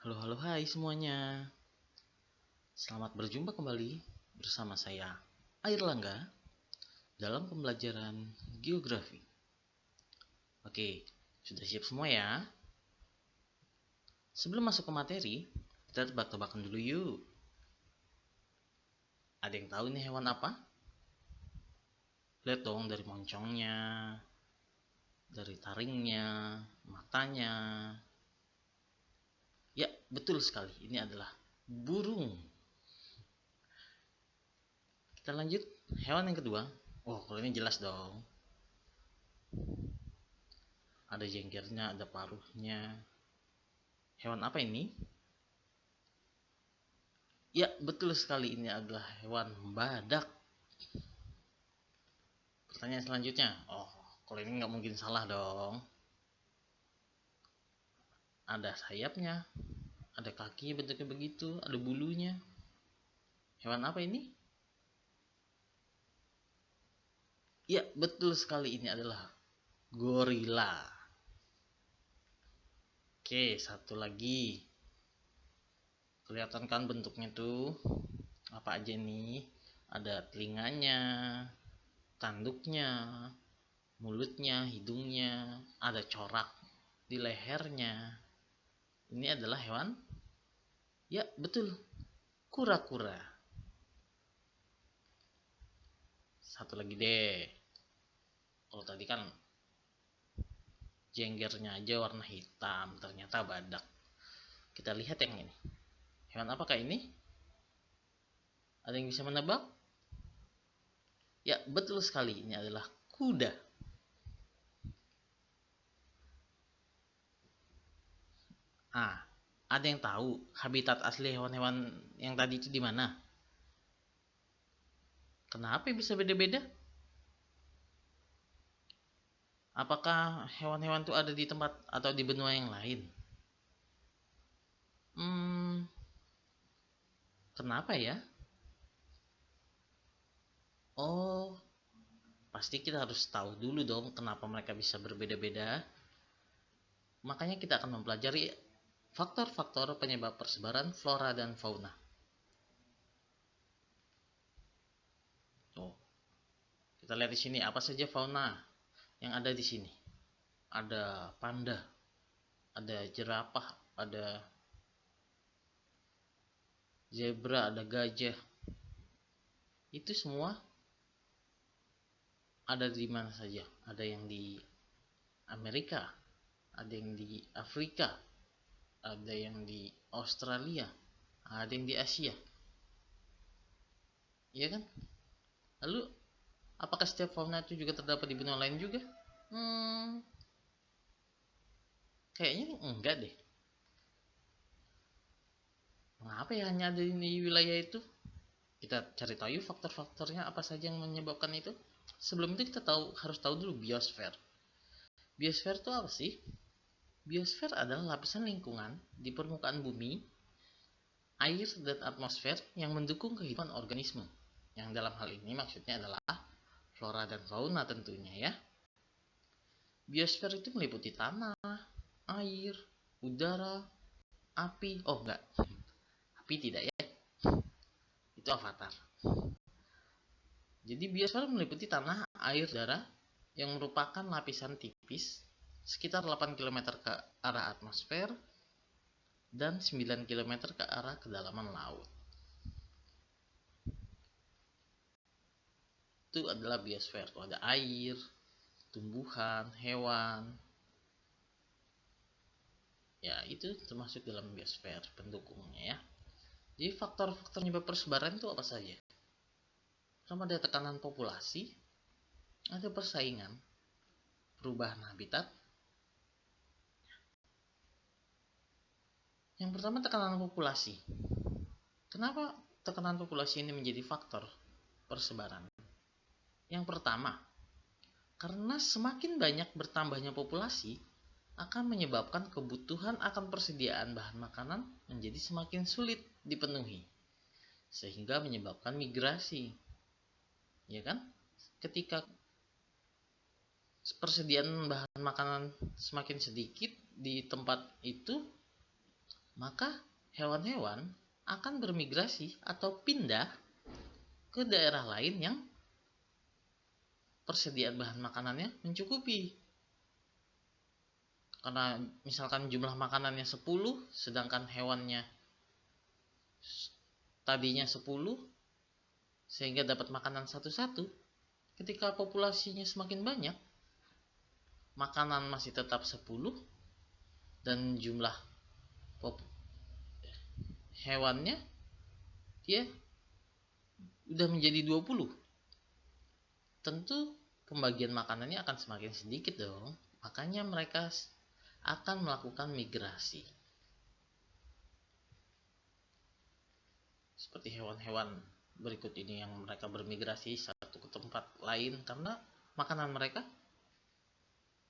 Halo, halo, hai semuanya. Selamat berjumpa kembali bersama saya, Airlangga, dalam pembelajaran geografi. Oke, sudah siap semua ya? Sebelum masuk ke materi, kita tebak-tebakan dulu yuk. Ada yang tahu nih hewan apa? Lihat dong dari moncongnya, dari taringnya, matanya. Ya, betul sekali. Ini adalah burung. Kita lanjut, hewan yang kedua. Oh, kalau ini jelas dong. Ada jenggernya, ada paruhnya. Hewan apa ini? Ya, betul sekali, ini adalah hewan badak. Pertanyaan selanjutnya. Oh, kalau ini nggak mungkin salah dong. Ada sayapnya, ada kaki bentuknya begitu, ada bulunya. Hewan apa ini? Ya, betul sekali, ini adalah gorila. Oke, satu lagi. Kelihatan kan bentuknya tuh? Apa aja nih? Ada telinganya, tanduknya, mulutnya, hidungnya, ada corak di lehernya. Ini adalah hewan? Ya, betul. Kura-kura. Satu lagi deh. Kalau tadi kan jenggernya aja warna hitam, ternyata badak. Kita lihat yang ini. Hewan apakah ini? Ada yang bisa menebak? Ya, betul sekali. Ini adalah kuda. Ah, ada yang tahu habitat asli hewan-hewan yang tadi itu di mana? Kenapa bisa beda-beda? Apakah hewan-hewan itu ada di tempat atau di benua yang lain? Kenapa ya? Oh, pasti kita harus tahu dulu dong kenapa mereka bisa berbeda-beda. Makanya kita akan mempelajari faktor-faktor penyebab persebaran flora dan fauna. Oh, kita lihat di sini apa saja fauna yang ada di sini. Ada panda, ada jerapah, ada zebra, ada gajah. Itu semua ada di mana saja. Ada yang di Amerika, ada yang di Afrika, ada yang di Australia, ada yang di Asia. Iya kan? Lalu apakah setiap fauna itu juga terdapat di benua lain juga? Kayaknya enggak deh. Mengapa ya hanya ada di wilayah itu? Kita cari tahu yuk faktor-faktornya apa saja yang menyebabkan itu. Sebelum itu kita harus tahu dulu biosfer. Biosfer itu apa sih? Biosfer adalah lapisan lingkungan di permukaan bumi, air dan atmosfer yang mendukung kehidupan organisme. Yang dalam hal ini maksudnya adalah flora dan fauna tentunya ya. Biosfer itu meliputi tanah, air, udara, api. Oh enggak, api tidak ya. Itu avatar. Jadi biosfer meliputi tanah, air, udara yang merupakan lapisan tipis sekitar 8 km ke arah atmosfer dan 9 km ke arah kedalaman laut. Itu adalah biosfer. Ada air, tumbuhan, hewan. Ya, itu termasuk dalam biosfer pendukungnya ya. Jadi faktor-faktor penyebab persebaran itu apa saja? Pertama ada tekanan populasi, ada persaingan, perubahan habitat. Yang pertama tekanan populasi. Kenapa tekanan populasi ini menjadi faktor persebaran? Yang pertama, karena semakin banyak bertambahnya populasi akan menyebabkan kebutuhan akan persediaan bahan makanan menjadi semakin sulit dipenuhi, sehingga menyebabkan migrasi. Ya kan? Ketika persediaan bahan makanan semakin sedikit di tempat itu, maka hewan-hewan akan bermigrasi atau pindah ke daerah lain yang persediaan bahan makanannya mencukupi. Karena misalkan jumlah makanannya 10, sedangkan hewannya tadinya 10, sehingga dapat makanan satu-satu. Ketika populasinya semakin banyak, makanan masih tetap 10 dan jumlah hewannya dia udah menjadi 20. Tentu pembagian makanannya akan semakin sedikit dong. Makanya mereka akan melakukan migrasi. Seperti hewan-hewan berikut ini yang mereka bermigrasi satu ke tempat lain karena makanan mereka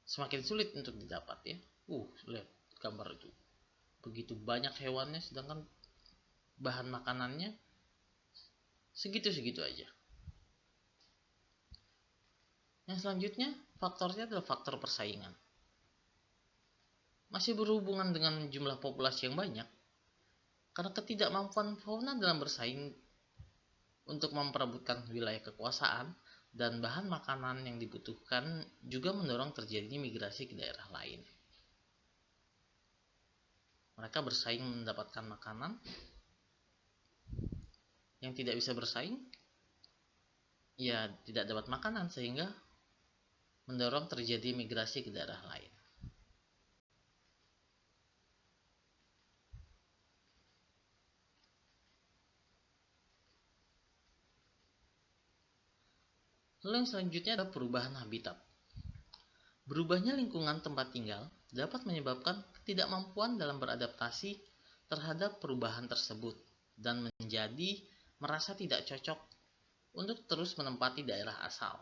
semakin sulit untuk didapat ya. Lihat gambar itu. Begitu banyak hewannya sedangkan bahan makanannya segitu-segitu aja. Yang selanjutnya faktornya adalah faktor persaingan. Masih berhubungan dengan jumlah populasi yang banyak. Karena ketidakmampuan fauna dalam bersaing untuk memperebutkan wilayah kekuasaan dan bahan makanan yang dibutuhkan juga mendorong terjadinya migrasi ke daerah lain. Mereka bersaing mendapatkan makanan. Yang tidak bisa bersaing, ya tidak dapat makanan sehingga mendorong terjadi migrasi ke daerah lain. Lalu yang selanjutnya adalah perubahan habitat. Berubahnya lingkungan tempat tinggal dapat menyebabkan ketidakmampuan dalam beradaptasi terhadap perubahan tersebut dan menjadi merasa tidak cocok untuk terus menempati daerah asal.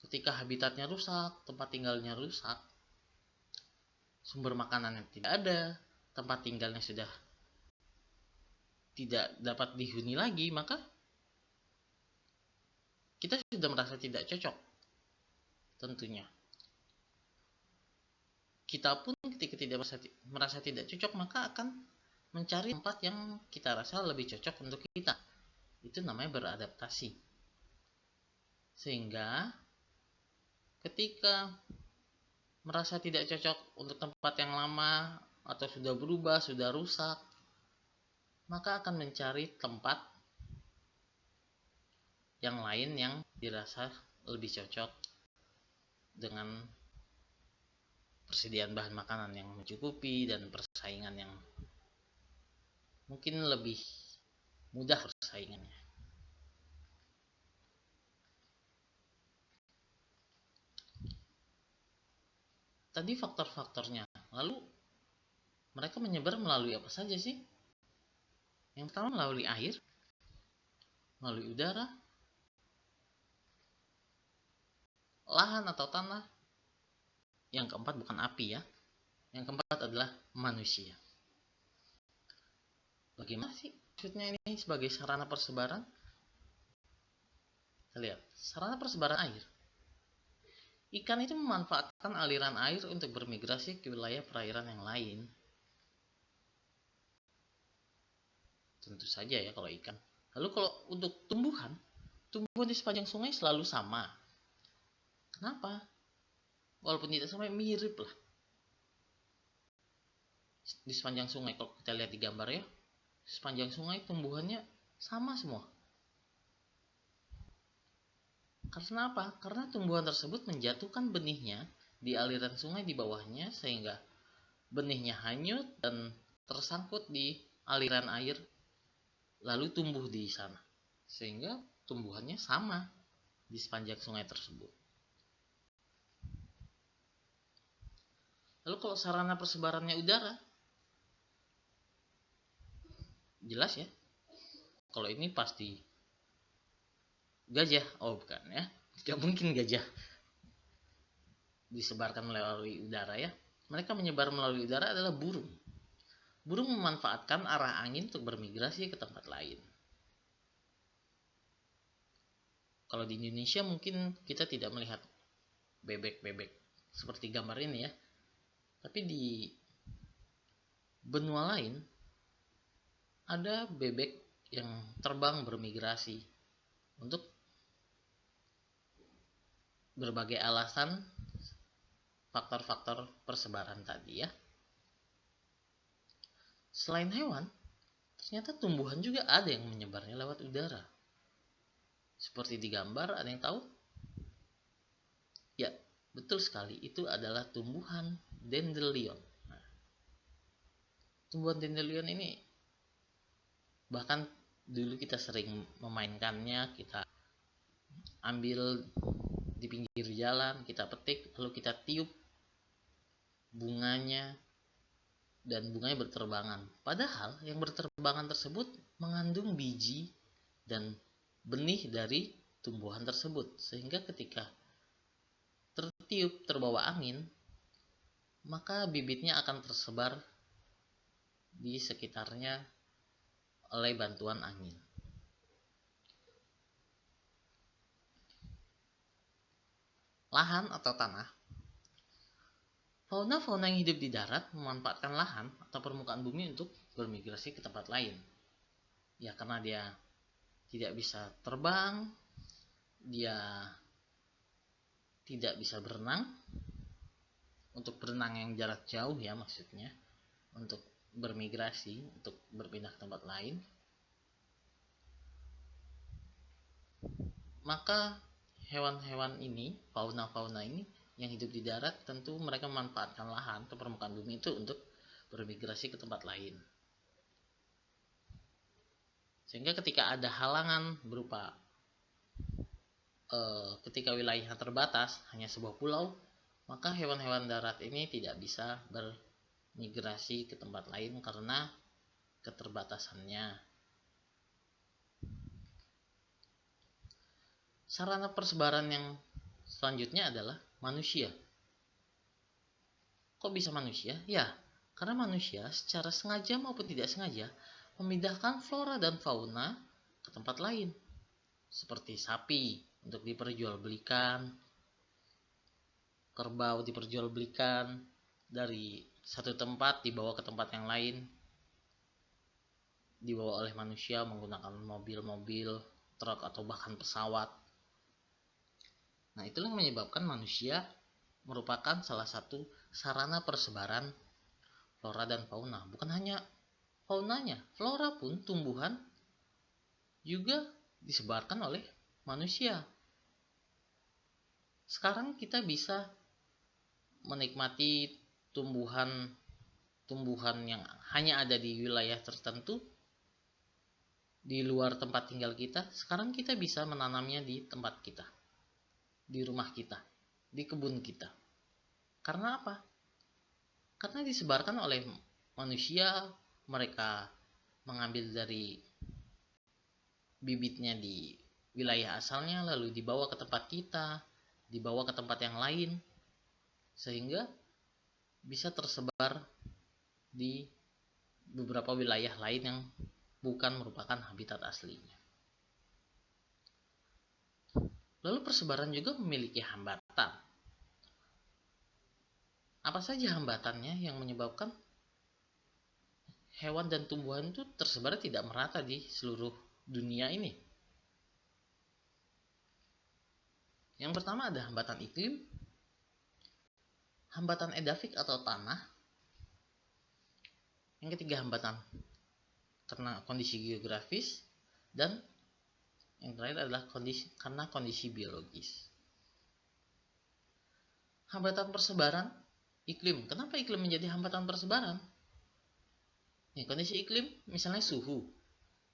Ketika habitatnya rusak, tempat tinggalnya rusak, sumber makanannya tidak ada, tempat tinggalnya sudah tidak dapat dihuni lagi, maka kita sudah merasa tidak cocok. Tentunya kita pun ketika tidak merasa tidak cocok, maka akan mencari tempat yang kita rasa lebih cocok untuk kita. Itu namanya beradaptasi. Sehingga ketika merasa tidak cocok untuk tempat yang lama atau sudah berubah, sudah rusak, maka akan mencari tempat yang lain yang dirasa lebih cocok dengan persediaan bahan makanan yang mencukupi dan persaingan yang mungkin lebih mudah persaingannya. Tadi faktor-faktornya. Lalu mereka menyebar melalui apa saja sih? Yang pertama melalui air, melalui udara, lahan atau tanah. Yang keempat bukan api ya. Yang keempat adalah manusia. Bagaimana sih maksudnya ini sebagai sarana persebaran? Kita lihat, sarana persebaran air. Ikan itu memanfaatkan aliran air untuk bermigrasi ke wilayah perairan yang lain. Tentu saja ya kalau ikan. Lalu kalau untuk tumbuhan di sepanjang sungai selalu sama. Kenapa? Walaupun tidak sama, mirip lah. Di sepanjang sungai, kalau kita lihat di gambar ya, sepanjang sungai tumbuhannya sama semua. Karena apa? Karena tumbuhan tersebut menjatuhkan benihnya di aliran sungai di bawahnya sehingga benihnya hanyut dan tersangkut di aliran air lalu tumbuh di sana. Sehingga tumbuhannya sama di sepanjang sungai tersebut. Lalu kalau sarana persebarannya udara, jelas ya. Kalau ini pasti gajah. Bukan ya. Tidak mungkin gajah disebarkan melalui udara ya. Mereka menyebar melalui udara adalah burung. Burung memanfaatkan arah angin untuk bermigrasi ke tempat lain. Kalau di Indonesia mungkin kita tidak melihat bebek-bebek seperti gambar ini ya. Tapi di benua lain, ada bebek yang terbang bermigrasi untuk berbagai alasan, faktor-faktor persebaran tadi ya. Selain hewan, ternyata tumbuhan juga ada yang menyebarnya lewat udara. Seperti di gambar, ada yang tahu? Ya, betul sekali, itu adalah tumbuhan dandelion. Nah, tumbuhan dandelion ini bahkan dulu kita sering memainkannya, kita ambil di pinggir jalan, kita petik, lalu kita tiup bunganya, dan bunganya berterbangan. Padahal yang berterbangan tersebut mengandung biji dan benih dari tumbuhan tersebut, sehingga ketika tertiup terbawa angin, maka bibitnya akan tersebar di sekitarnya oleh bantuan angin. Lahan atau tanah. Fauna-fauna yang hidup di darat memanfaatkan lahan atau permukaan bumi untuk bermigrasi ke tempat lain. Ya, karena dia tidak bisa terbang, dia tidak bisa berenang, untuk berenang yang jarak jauh ya maksudnya, untuk bermigrasi, untuk berpindah ke tempat lain, maka hewan-hewan ini, fauna-fauna ini yang hidup di darat, tentu mereka memanfaatkan lahan atau permukaan bumi itu untuk bermigrasi ke tempat lain. Sehingga ketika ada halangan berupa ketika wilayahnya terbatas, hanya sebuah pulau, maka hewan-hewan darat ini tidak bisa bermigrasi ke tempat lain karena keterbatasannya. Sarana persebaran yang selanjutnya adalah manusia. Kok bisa manusia? Ya, karena manusia secara sengaja maupun tidak sengaja memindahkan flora dan fauna ke tempat lain. Seperti sapi untuk diperjualbelikan, kerbau diperjualbelikan, dari satu tempat dibawa ke tempat yang lain, dibawa oleh manusia menggunakan mobil-mobil, truk atau bahkan pesawat. Nah, itulah yang menyebabkan manusia merupakan salah satu sarana persebaran flora dan fauna. Bukan hanya faunanya, flora pun, tumbuhan juga disebarkan oleh manusia. Sekarang kita bisa menikmati tumbuhan yang hanya ada di wilayah tertentu di luar tempat tinggal kita. Sekarang kita bisa menanamnya di tempat kita, di rumah kita, di kebun kita. Karena apa? Karena disebarkan oleh manusia. Mereka mengambil dari bibitnya di wilayah asalnya, lalu dibawa ke tempat kita, dibawa ke tempat yang lain, sehingga bisa tersebar di beberapa wilayah lain yang bukan merupakan habitat aslinya. Lalu persebaran juga memiliki hambatan. Apa saja hambatannya yang menyebabkan hewan dan tumbuhan itu tersebar tidak merata di seluruh dunia ini? Yang pertama ada hambatan iklim, hambatan edafik atau tanah. Yang ketiga hambatan karena kondisi geografis, dan yang terakhir adalah karena kondisi biologis. Hambatan persebaran iklim. Kenapa iklim menjadi hambatan persebaran? Kondisi iklim, misalnya suhu,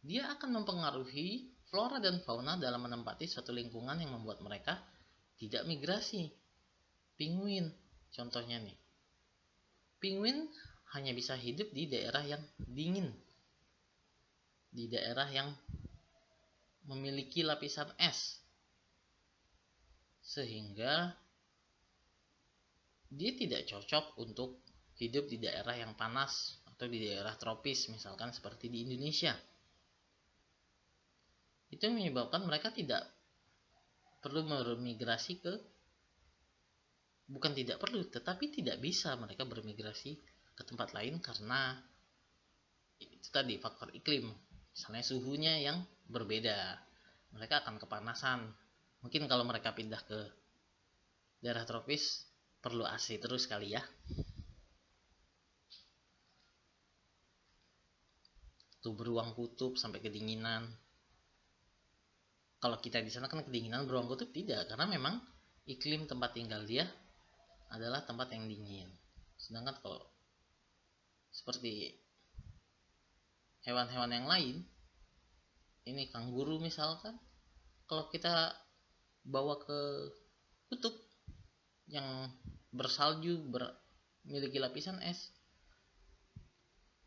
dia akan mempengaruhi flora dan fauna dalam menempati suatu lingkungan yang membuat mereka tidak migrasi. Penguin, contohnya nih. Penguin hanya bisa hidup di daerah yang dingin, di daerah yang memiliki lapisan es, sehingga dia tidak cocok untuk hidup di daerah yang panas atau di daerah tropis, misalkan seperti di Indonesia. Itu yang menyebabkan mereka tidak perlu bermigrasi bukan tidak perlu, tetapi tidak bisa mereka bermigrasi ke tempat lain karena itu tadi faktor iklim, misalnya suhunya yang berbeda, mereka akan kepanasan. Mungkin kalau mereka pindah ke daerah tropis perlu AC terus kali ya. Tuh beruang kutub sampai kedinginan. Kalau kita di sana kan kedinginan, beruang kutub tidak, karena memang iklim tempat tinggal dia adalah tempat yang dingin. Sedangkan kalau seperti hewan-hewan yang lain, ini kanguru misalkan, kalau kita bawa ke kutub yang bersalju, memiliki lapisan es,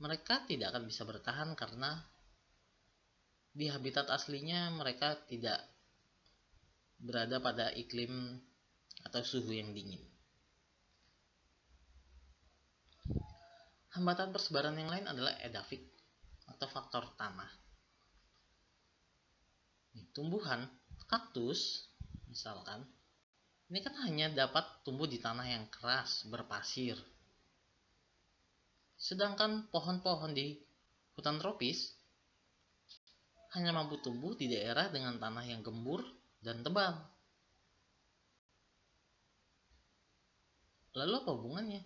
mereka tidak akan bisa bertahan karena di habitat aslinya mereka tidak berada pada iklim atau suhu yang dingin. Hambatan persebaran yang lain adalah edafik atau faktor tanah. Tumbuhan kaktus misalkan, ini kan hanya dapat tumbuh di tanah yang keras, berpasir. Sedangkan pohon-pohon di hutan tropis hanya mampu tumbuh di daerah dengan tanah yang gembur dan tebal. Lalu apa hubungannya?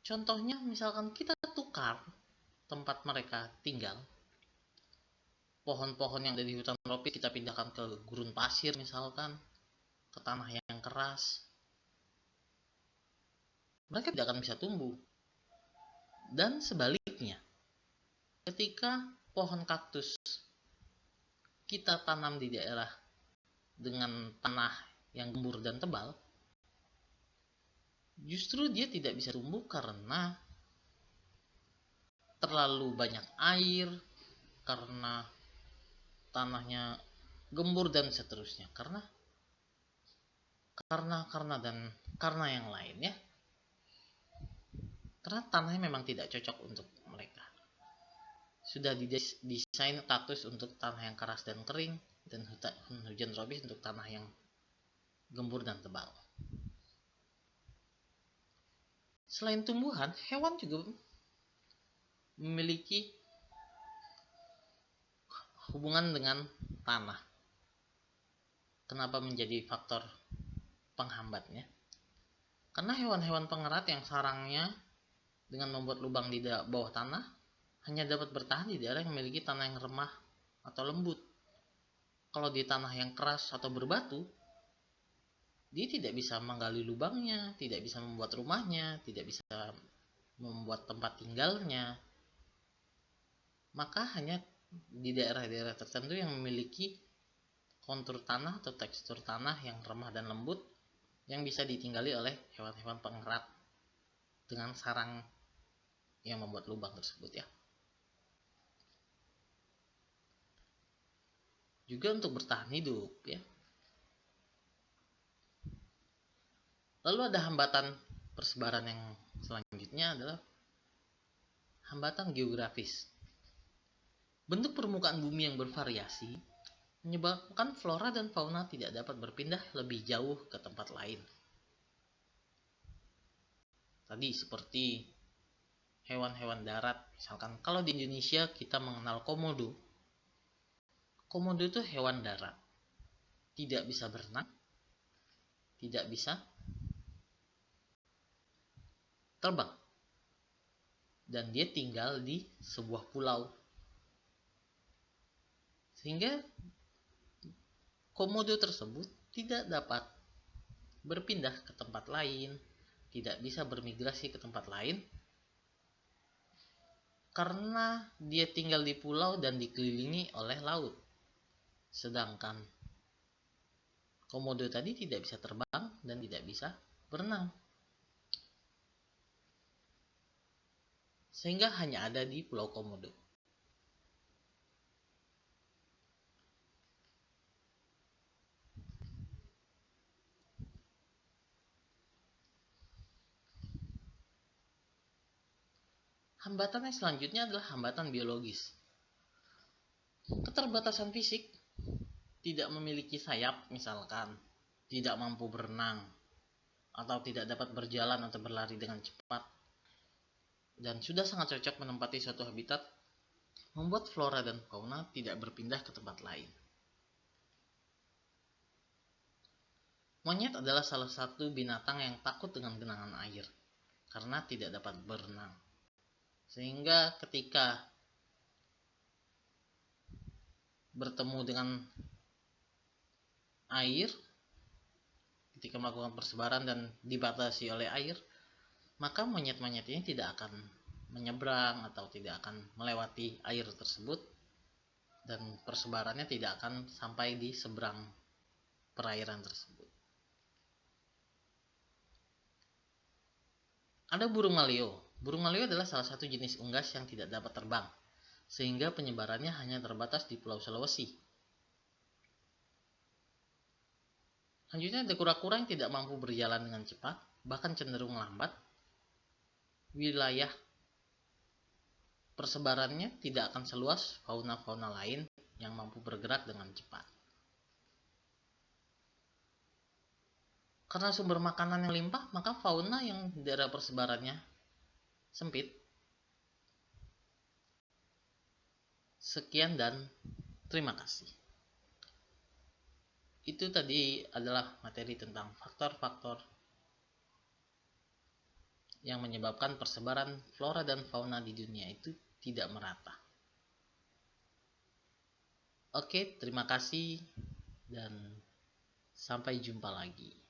Contohnya misalkan kita tukar tempat mereka tinggal, pohon-pohon yang ada di hutan tropis kita pindahkan ke gurun pasir misalkan, ke tanah yang keras, mereka tidak akan bisa tumbuh. Dan sebaliknya, ketika pohon kaktus kita tanam di daerah dengan tanah yang gembur dan tebal, justru dia tidak bisa tumbuh karena terlalu banyak air, karena tanahnya gembur dan seterusnya, karena yang lain ya. Karena tanahnya memang tidak cocok untuk mereka. Sudah didesain kaktus untuk tanah yang keras dan kering, dan hujan tropis untuk tanah yang gembur dan tebal. Selain tumbuhan, hewan juga memiliki hubungan dengan tanah. Kenapa menjadi faktor penghambatnya? Karena hewan-hewan pengerat yang sarangnya dengan membuat lubang di bawah tanah hanya dapat bertahan di daerah yang memiliki tanah yang remah atau lembut. Kalau di tanah yang keras atau berbatu, dia tidak bisa menggali lubangnya, tidak bisa membuat rumahnya, tidak bisa membuat tempat tinggalnya. Maka hanya di daerah-daerah tertentu yang memiliki kontur tanah atau tekstur tanah yang remah dan lembut yang bisa ditinggali oleh hewan-hewan pengerat dengan sarang yang membuat lubang tersebut ya. Juga untuk bertahan hidup ya. Lalu ada hambatan persebaran yang selanjutnya adalah hambatan geografis. Bentuk permukaan bumi yang bervariasi menyebabkan flora dan fauna tidak dapat berpindah lebih jauh ke tempat lain. Tadi seperti hewan-hewan darat, misalkan kalau di Indonesia kita mengenal komodo. Komodo itu hewan darat, tidak bisa berenang, tidak bisa terbang, dan dia tinggal di sebuah pulau. Sehingga komodo tersebut tidak dapat berpindah ke tempat lain, tidak bisa bermigrasi ke tempat lain, karena dia tinggal di pulau dan dikelilingi oleh laut. Sedangkan komodo tadi tidak bisa terbang dan tidak bisa berenang, sehingga hanya ada di Pulau Komodo. Hambatan yang selanjutnya adalah hambatan biologis. Keterbatasan fisik, tidak memiliki sayap misalkan, tidak mampu berenang, atau tidak dapat berjalan atau berlari dengan cepat, dan sudah sangat cocok menempati suatu habitat, membuat flora dan fauna tidak berpindah ke tempat lain. Monyet adalah salah satu binatang yang takut dengan genangan air karena tidak dapat berenang. Sehingga ketika bertemu dengan air, ketika melakukan persebaran dan dibatasi oleh air, maka monyet-monyet ini tidak akan menyeberang atau tidak akan melewati air tersebut, dan persebarannya tidak akan sampai di seberang perairan tersebut. Ada burung maleo. Burung maleo adalah salah satu jenis unggas yang tidak dapat terbang, sehingga penyebarannya hanya terbatas di Pulau Sulawesi. Selanjutnya ada kura-kura yang tidak mampu berjalan dengan cepat, bahkan cenderung lambat. Wilayah persebarannya tidak akan seluas fauna-fauna lain yang mampu bergerak dengan cepat. Karena sumber makanan yang limpah, maka fauna yang daerah persebarannya sempit. Sekian dan terima kasih. Itu tadi adalah materi tentang faktor-faktor yang menyebabkan persebaran flora dan fauna di dunia itu tidak merata. Oke, terima kasih dan sampai jumpa lagi.